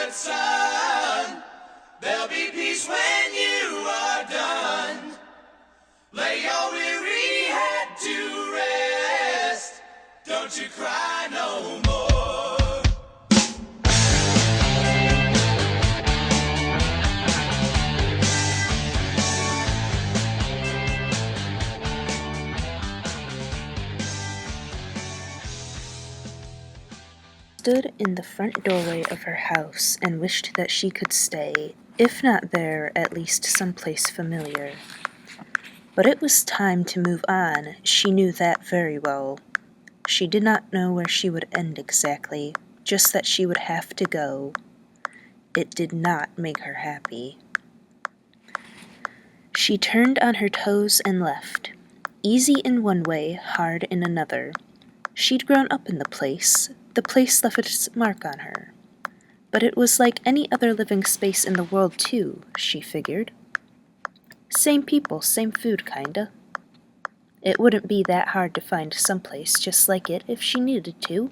red sun. There'll be peace when you are done. Lay your weary head to rest. Don't you cry no more. Stood in the front doorway of her house and wished that she could stay, if not there, at least someplace familiar. But it was time to move on, she knew that very well. She did not know where she would end exactly, just that she would have to go. It did not make her happy. She turned on her toes and left. Easy in one way, hard in another. She'd grown up in the place left its mark on her. But it was like any other living space in the world too, she figured. Same people, same food, kinda. It wouldn't be that hard to find someplace just like it if she needed to.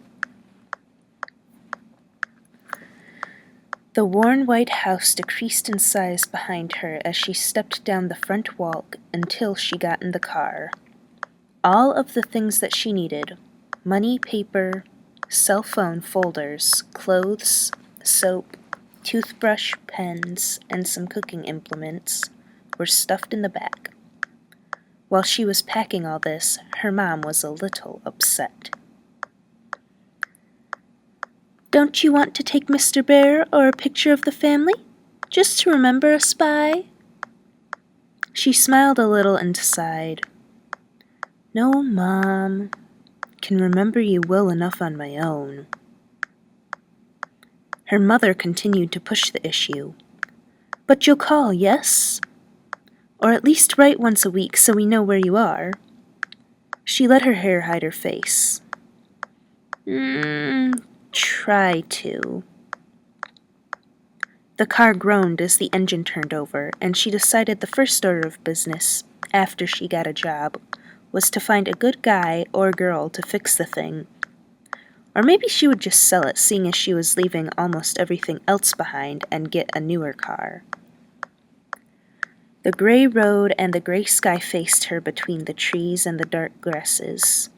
The worn white house decreased in size behind her as she stepped down the front walk until she got in the car. All of the things that she needed, money, paper, cell phone, folders, clothes, soap, toothbrush, pens, and some cooking implements, were stuffed in the back. While she was packing all this, her mom was a little upset. "Don't you want to take Mr. Bear or a picture of the family? Just to remember us by?" She smiled a little and sighed. "No, Mom. Can remember you well enough on my own." Her mother continued to push the issue. "But you'll call, yes? Or at least write once a week so we know where you are." She let her hair hide her face. Try to." The car groaned as the engine turned over, and she decided the first order of business, after she got a job, was to find a good guy or girl to fix the thing. Or maybe she would just sell it, seeing as she was leaving almost everything else behind, and get a newer car. The gray road and the gray sky faced her between the trees and the dark grasses.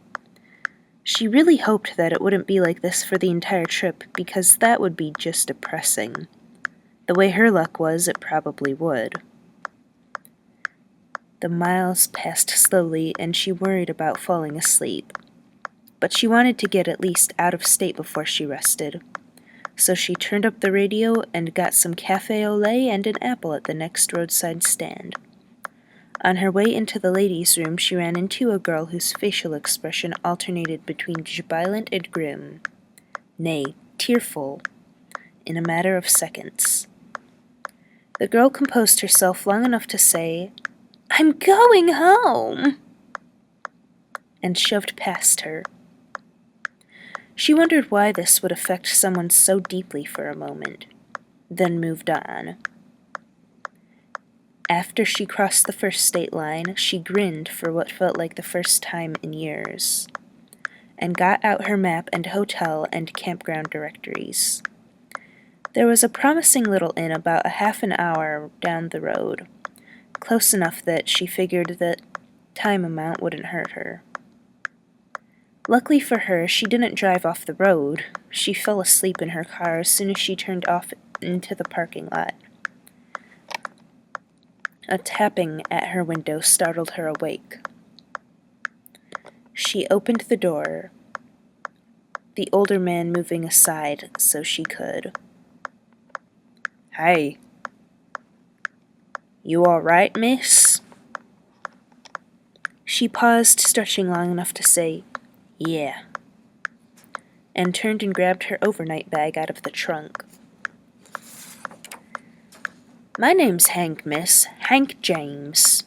She really hoped that it wouldn't be like this for the entire trip, because that would be just depressing. The way her luck was, it probably would. The miles passed slowly, and she worried about falling asleep. But she wanted to get at least out of state before she rested. So she turned up the radio and got some cafe au lait and an apple at the next roadside stand. On her way into the ladies' room, she ran into a girl whose facial expression alternated between jubilant and grim, nay, tearful, in a matter of seconds. The girl composed herself long enough to say, "I'm going home," and shoved past her. She wondered why this would affect someone so deeply for a moment, then moved on. After she crossed the first state line, she grinned for what felt like the first time in years, and got out her map and hotel and campground directories. There was a promising little inn about a half an hour down the road, close enough that she figured that time amount wouldn't hurt her. Luckily for her, she didn't drive off the road. She fell asleep in her car as soon as she turned off into the parking lot. A tapping at her window startled her awake. She opened the door, the older man moving aside so she could. "Hey. You all right, miss?" She paused, stretching long enough to say, "Yeah," and turned and grabbed her overnight bag out of the trunk. "My name's Hank, miss. Hank James.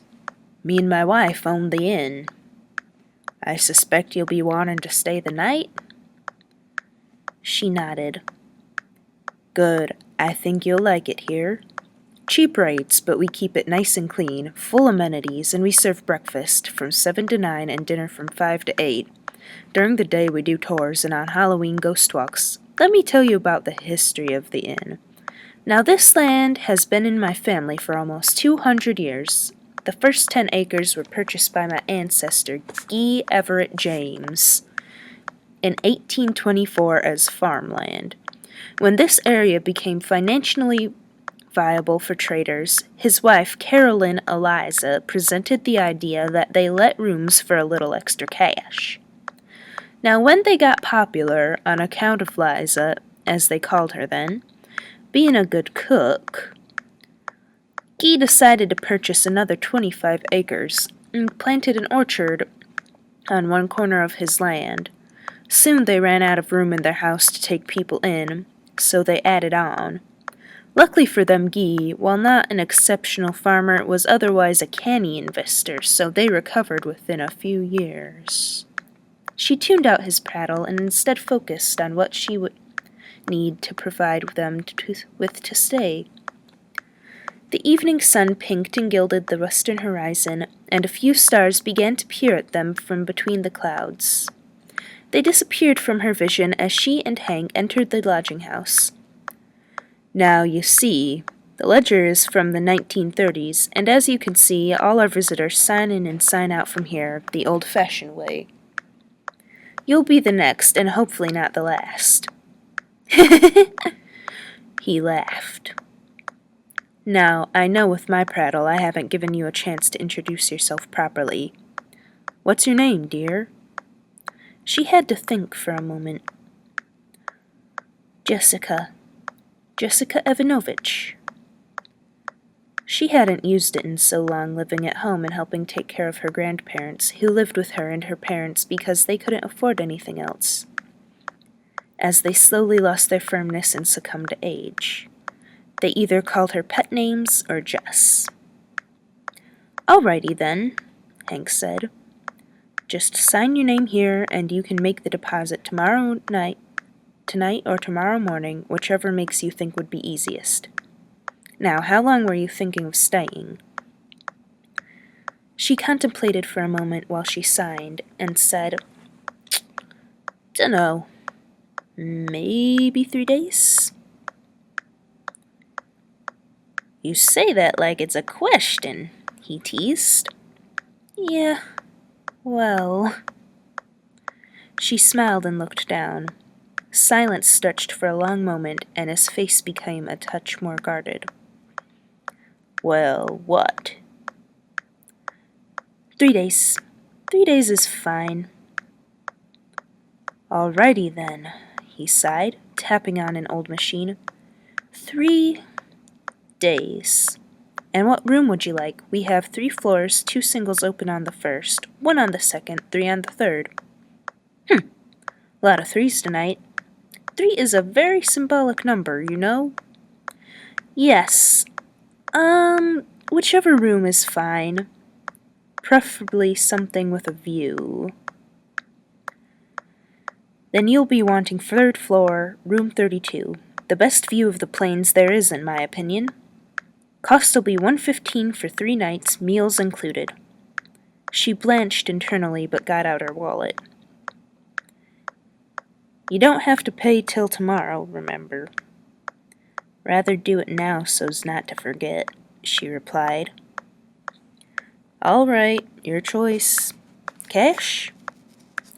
Me and my wife own the inn. I suspect you'll be wanting to stay the night?" She nodded. "Good. I think you'll like it here. Cheap rates, but we keep it nice and clean, full amenities, and we serve breakfast from 7 to 9 and dinner from 5 to 8. During the day we do tours, and on Halloween ghost walks. Let me tell you about the history of the inn. Now this land has been in my family for almost 200 years. The first 10 acres were purchased by my ancestor, Guy Everett James, in 1824 as farmland. When this area became financially viable for traders, his wife, Carolyn Eliza, presented the idea that they let rooms for a little extra cash. Now, when they got popular, on account of Liza, as they called her then, being a good cook, Guy decided to purchase another 25 acres and planted an orchard on one corner of his land. Soon they ran out of room in their house to take people in, so they added on. Luckily for them, Guy, while not an exceptional farmer, was otherwise a canny investor, so they recovered within a few years. She tuned out his prattle and instead focused on what she would need to provide them with to stay. The evening sun pinked and gilded the western horizon, and a few stars began to peer at them from between the clouds. They disappeared from her vision as she and Hank entered the lodging house. Now, you see, the ledger is from the 1930s, and as you can see, all our visitors sign in and sign out from here the old-fashioned way. You'll be the next, and hopefully not the last. He laughed. Now, I know with my prattle I haven't given you a chance to introduce yourself properly. What's your name, dear? She had to think for a moment. Jessica Ivanovich. She hadn't used it in so long, living at home and helping take care of her grandparents, who lived with her and her parents because they couldn't afford anything else, as they slowly lost their firmness and succumbed to age. They either called her pet names or Jess. Alrighty then, Hank said. Just sign your name here and you can make the deposit tonight or tomorrow morning, whichever makes you think would be easiest. Now, how long were you thinking of staying? She contemplated for a moment while she signed and said, Dunno, maybe 3 days? You say that like it's a question, he teased. Yeah, well. She smiled and looked down. Silence stretched for a long moment, and his face became a touch more guarded. Well, what? 3 days. 3 days is fine. Alrighty then, he sighed, tapping on an old machine. 3 days. And what room would you like? We have 3 floors, 2 singles open on the first, 1 on the second, 3 on the third. A lot of 3s tonight. 3 is a very symbolic number, you know? Yes. Whichever room is fine. Preferably something with a view. Then you'll be wanting 3rd floor, room 32. The best view of the plains there is, in my opinion. Cost will be $115 for 3 nights, meals included. She blanched internally but got out her wallet. You don't have to pay till tomorrow, remember. Rather do it now so's not to forget, she replied. All right, your choice. Cash?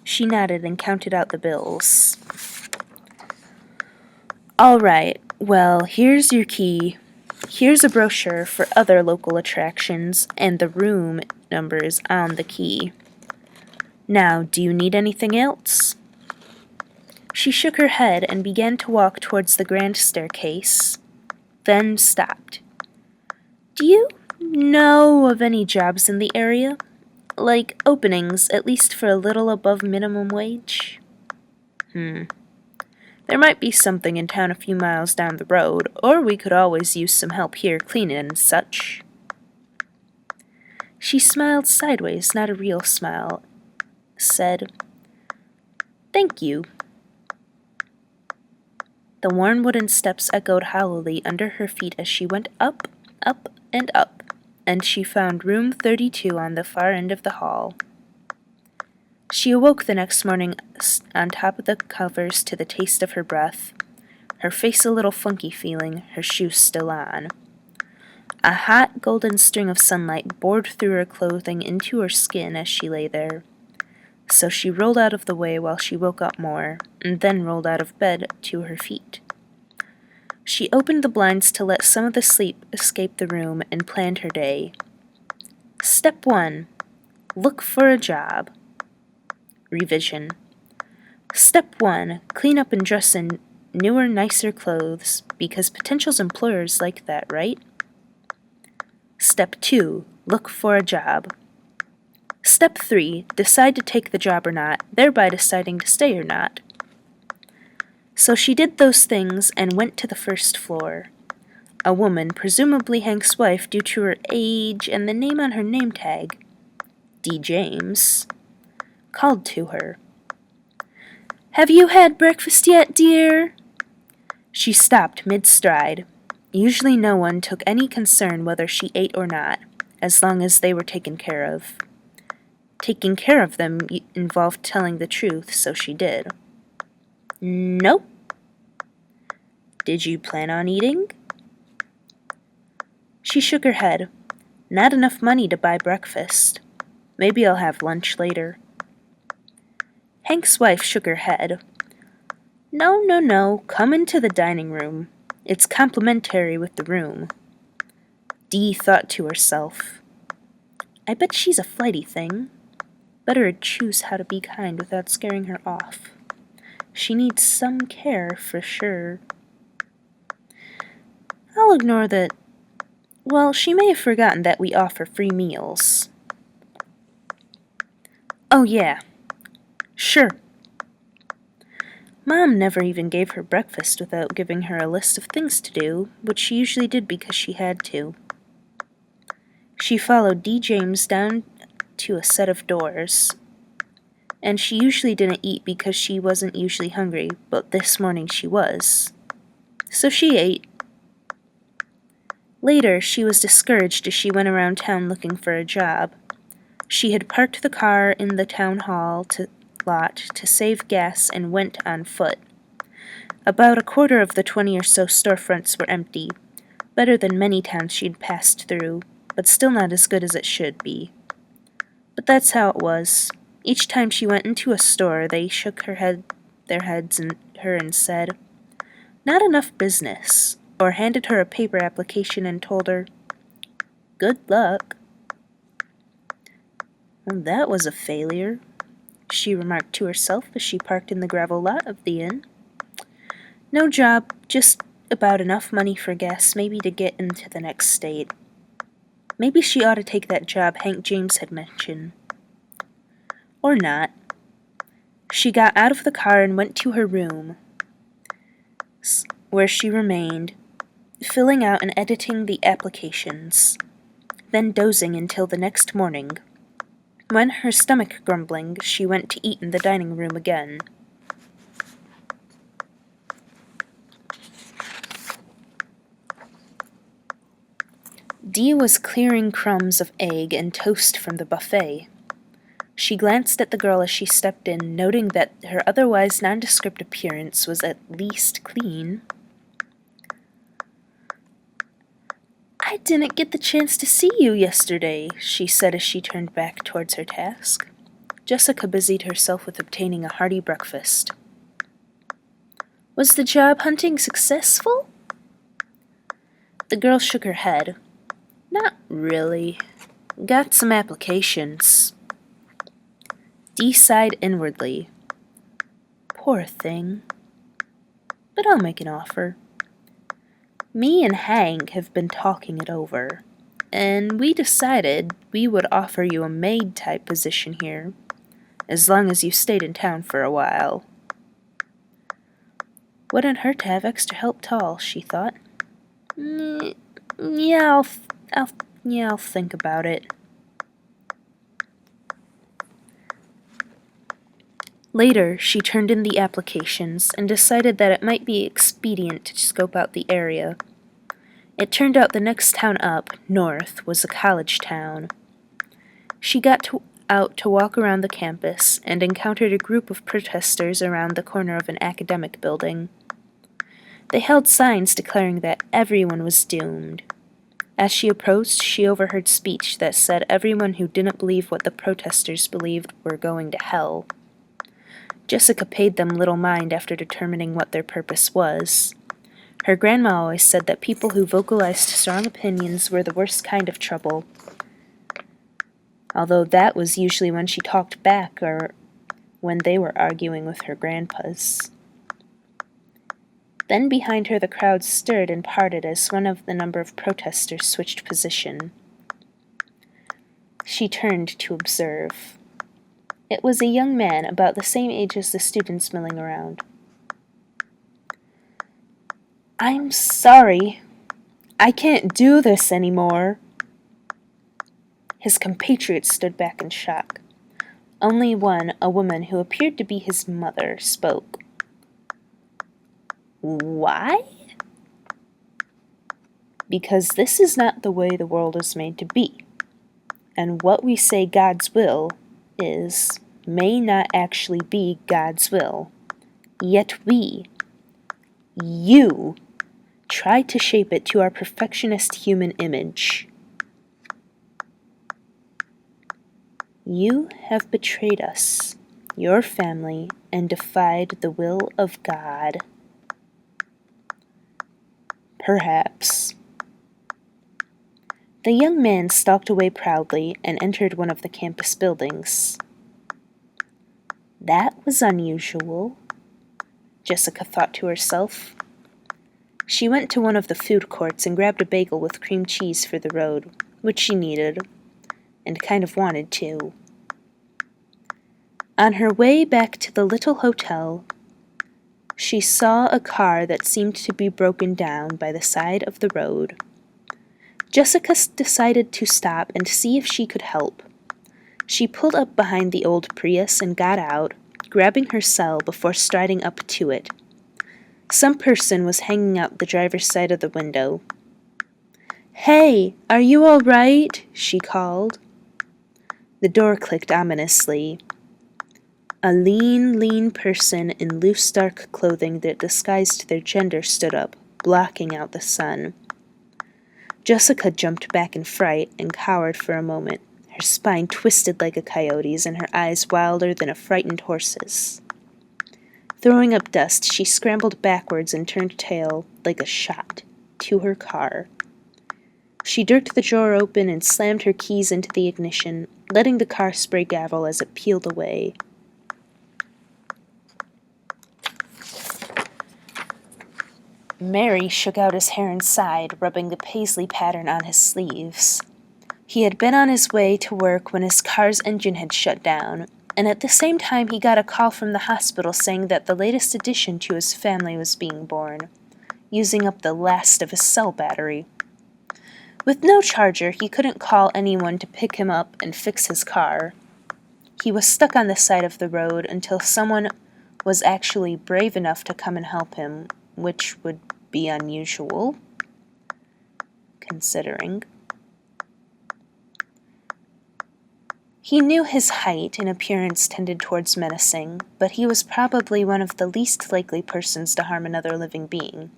She nodded and counted out the bills. All right, well, here's your key. Here's a brochure for other local attractions, and the room number is on the key. Now, do you need anything else? She shook her head and began to walk towards the grand staircase, then stopped. Do you know of any jobs in the area? Like openings, at least for a little above minimum wage? There might be something in town a few miles down the road, or we could always use some help here cleaning and such. She smiled sideways, not a real smile, said, Thank you. The worn wooden steps echoed hollowly under her feet as she went up, up, and up, and she found room 32 on the far end of the hall. She awoke the next morning on top of the covers to the taste of her breath. her face a little funky feeling, her shoes still on. A hot, golden string of sunlight bored through her clothing into her skin as she lay there. So she rolled out of the way while she woke up more, and then rolled out of bed to her feet. She opened the blinds to let some of the sleep escape the room and planned her day. Step 1. Look for a job. Revision. Step 1. Clean up and dress in newer, nicer clothes, because potential employers like that, right? Step 2. Look for a job. Step 3. Decide to take the job or not, thereby deciding to stay or not. So she did those things and went to the first floor. A woman, presumably Hank's wife due to her age and the name on her name tag, D. James, called to her. "Have you had breakfast yet, dear?" She stopped mid-stride. Usually no one took any concern whether she ate or not, as long as they were taken care of. Taking care of them involved telling the truth, so she did. "Nope." "Did you plan on eating?" She shook her head. "Not enough money to buy breakfast. Maybe I'll have lunch later." Hank's wife shook her head. No, come into the dining room. It's complimentary with the room." Dee thought to herself, "I bet she's a flighty thing. Better choose how to be kind without scaring her off. She needs some care for sure." I'll ignore that. Well, she may have forgotten that we offer free meals. Oh yeah, sure. Mom never even gave her breakfast without giving her a list of things to do, which she usually did because she had to. She followed D. James down to a set of doors, and she usually didn't eat because she wasn't usually hungry, but this morning she was. So she ate. Later, she was discouraged as she went around town looking for a job. She had parked the car in the town hall lot to save gas and went on foot. About a quarter of the 20 or so storefronts were empty, better than many towns she'd passed through, but still not as good as it should be. But that's how it was. Each time she went into a store, they shook their heads at her and said, "Not enough business," or handed her a paper application and told her, "Good luck." "Well, that was a failure," she remarked to herself as she parked in the gravel lot of the inn. "No job, just about enough money for gas, maybe to get into the next state. Maybe she ought to take that job Hank James had mentioned. Or not." She got out of the car and went to her room, where she remained, filling out and editing the applications, then dozing until the next morning. When, her stomach grumbling, she went to eat in the dining room again. Dee was clearing crumbs of egg and toast from the buffet. She glanced at the girl as she stepped in, noting that her otherwise nondescript appearance was at least clean. "I didn't get the chance to see you yesterday," she said as she turned back towards her task. Jessica busied herself with obtaining a hearty breakfast. "Was the job hunting successful?" The girl shook her head. "Not really. Got some applications." Dee sighed inwardly. "Poor thing. But I'll make an offer. Me and Hank have been talking it over, and we decided we would offer you a maid-type position here, as long as you stayed in town for a while." Wouldn't hurt to have extra help tall, she thought. Yeah, I'll think about it." Later, she turned in the applications and decided that it might be expedient to scope out the area. It turned out the next town up, north, was a college town. She got out to walk around the campus and encountered a group of protesters around the corner of an academic building. They held signs declaring that everyone was doomed. As she approached, she overheard speech that said everyone who didn't believe what the protesters believed were going to hell. Jessica paid them little mind after determining what their purpose was. Her grandma always said that people who vocalized strong opinions were the worst kind of trouble, although that was usually when she talked back or when they were arguing with her grandpas. Then behind her the crowd stirred and parted as one of the number of protesters switched position. She turned to observe. It was a young man about the same age as the students milling around. "I'm sorry. I can't do this anymore." His compatriots stood back in shock. Only one, a woman who appeared to be his mother, spoke. "Why?" "Because this is not the way the world is made to be. And what we say God's will is may not actually be God's will. Yet you, try to shape it to our perfectionist human image. You have betrayed us, your family, and defied the will of God." "Perhaps." The young man stalked away proudly and entered one of the campus buildings. That was unusual, Jessica thought to herself. She went to one of the food courts and grabbed a bagel with cream cheese for the road, which she needed, and kind of wanted to. On her way back to the little hotel, she saw a car that seemed to be broken down by the side of the road. Jessica decided to stop and see if she could help. She pulled up behind the old Prius and got out, grabbing her cell before striding up to it. Some person was hanging out the driver's side of the window. "Hey, are you all right?" she called. The door clicked ominously. A lean person in loose dark clothing that disguised their gender stood up, blocking out the sun. Jessica jumped back in fright and cowered for a moment, her spine twisted like a coyote's and her eyes wilder than a frightened horse's. Throwing up dust, she scrambled backwards and turned tail, like a shot, to her car. She jerked the drawer open and slammed her keys into the ignition, letting the car spray gravel as it peeled away. Mary shook out his hair and sighed, rubbing the paisley pattern on his sleeves. He had been on his way to work when his car's engine had shut down, and at the same time he got a call from the hospital saying that the latest addition to his family was being born, using up the last of his cell battery. With no charger, he couldn't call anyone to pick him up and fix his car. He was stuck on the side of the road until someone was actually brave enough to come and help him, which would be unusual, considering. He knew his height and appearance tended towards menacing, but he was probably one of the least likely persons to harm another living being,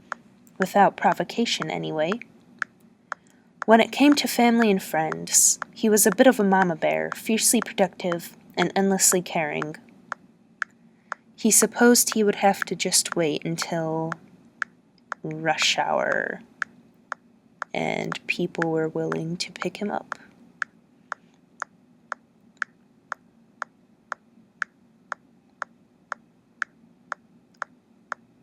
without provocation anyway. When it came to family and friends, he was a bit of a mama bear, fiercely protective and endlessly caring. He supposed he would have to just wait until rush hour, and people were willing to pick him up.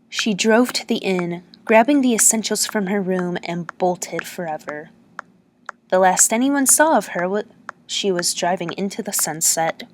She drove to the inn, grabbing the essentials from her room, and bolted forever. The last anyone saw of her, she was driving into the sunset.